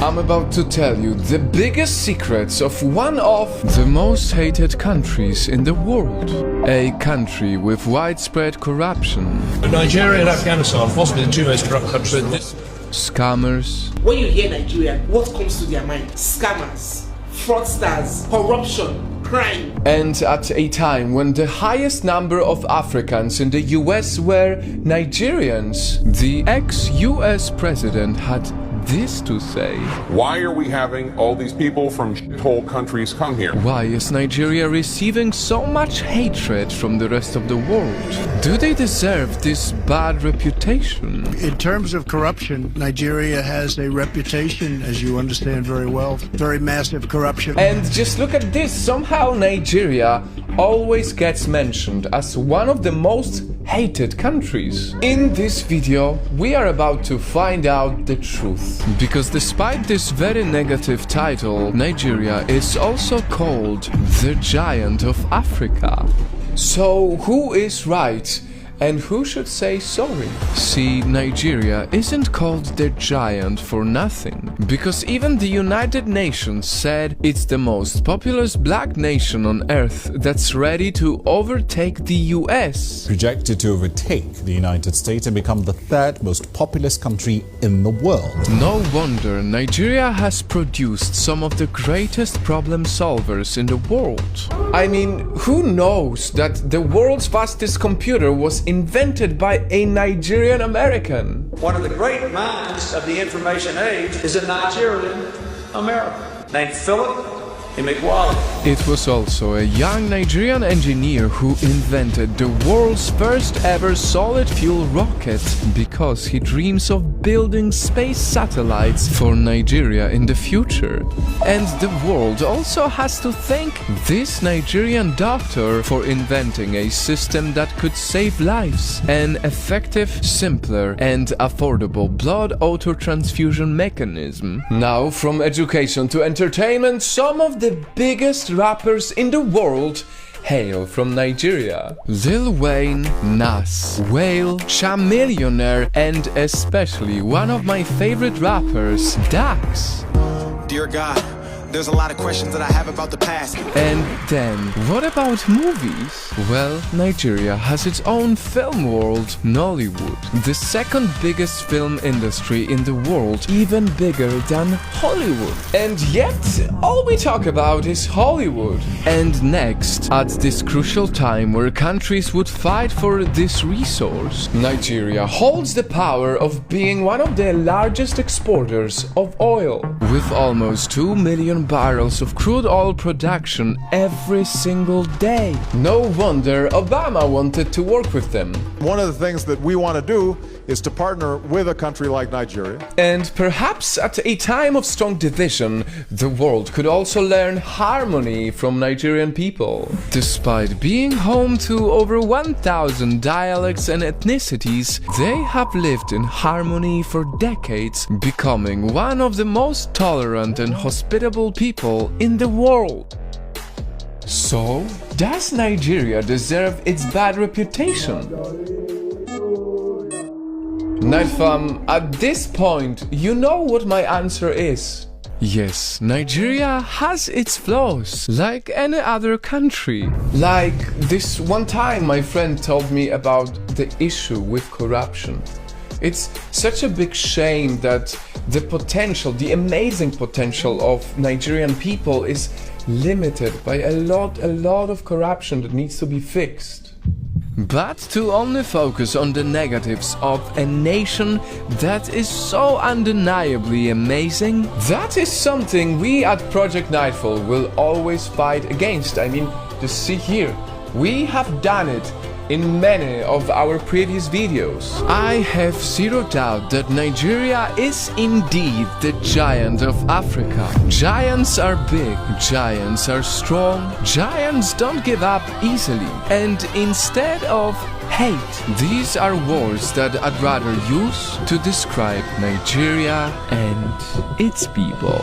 I'm about to tell you the biggest secrets of one of the most hated countries in the world. A country with widespread corruption. Nigeria and Afghanistan, possibly the two most corrupt countries. Scammers. When you hear Nigeria, what comes to their mind? Scammers, fraudsters, corruption, crime. And at a time when the highest number of Africans in the US were Nigerians, the ex-US president had this to say. Why are we having all these people from shithole countries come here? Why is Nigeria receiving so much hatred from the rest of the world? Do they deserve this bad reputation? In terms of corruption, Nigeria has a reputation, as you understand very well, very massive corruption. And just look at this, somehow Nigeria always gets mentioned as one of the most hated countries. In this video, we are about to find out the truth. Because despite this very negative title, Nigeria is also called the Giant of Africa. So who is right? And who should say sorry? See, Nigeria isn't called the giant for nothing, because even the United Nations said it's the most populous black nation on earth that's ready to overtake the US. Projected to overtake the United States and become the third most populous country in the world. No wonder Nigeria has produced some of the greatest problem solvers in the world. I mean, who knows that the world's fastest computer was invented by a Nigerian American? One of the great minds of the information age is a Nigerian American named Philip Emeagwali. It was also a young Nigerian engineer who invented the world's first ever solid fuel rocket because he dreams of building space satellites for Nigeria in the future. And the world also has to thank this Nigerian doctor for inventing a system that could save lives, an effective, simpler and affordable blood auto-transfusion mechanism. Now, from education to entertainment, some of the biggest rappers in the world hail from Nigeria. Lil Wayne, Nas, Wale, Chamillionaire, and especially one of my favorite rappers, Dax. Dear God, there's a lot of questions that I have about the past. And then, what about movies? Well, Nigeria has its own film world, Nollywood, the second biggest film industry in the world, even bigger than Hollywood. And yet, all we talk about is Hollywood. And next, at this crucial time where countries would fight for this resource, Nigeria holds the power of being one of the largest exporters of oil, with almost 2 million barrels of crude oil production every single day. No wonder Obama wanted to work with them. One of the things that we want to do is to partner with a country like Nigeria. And perhaps at a time of strong division, the world could also learn harmony from Nigerian people. Despite being home to over 1,000 dialects and ethnicities, they have lived in harmony for decades, becoming one of the most tolerant and hospitable people in the world. So, does Nigeria deserve its bad reputation? Nightfam, at this point, you know what my answer is. Yes, Nigeria has its flaws, like any other country. Like this one time my friend told me about the issue with corruption. It's such a big shame that the potential, the amazing potential of Nigerian people is limited by a lot of corruption that needs to be fixed. But to only focus on the negatives of a nation that is so undeniably amazing, that is something we at Project Nightfall will always fight against. I mean, just see here, we have done it in many of our previous videos. I have zero doubt that Nigeria is indeed the giant of Africa. Giants are big, giants are strong, giants don't give up easily. And instead of hate, these are words that I'd rather use to describe Nigeria and its people.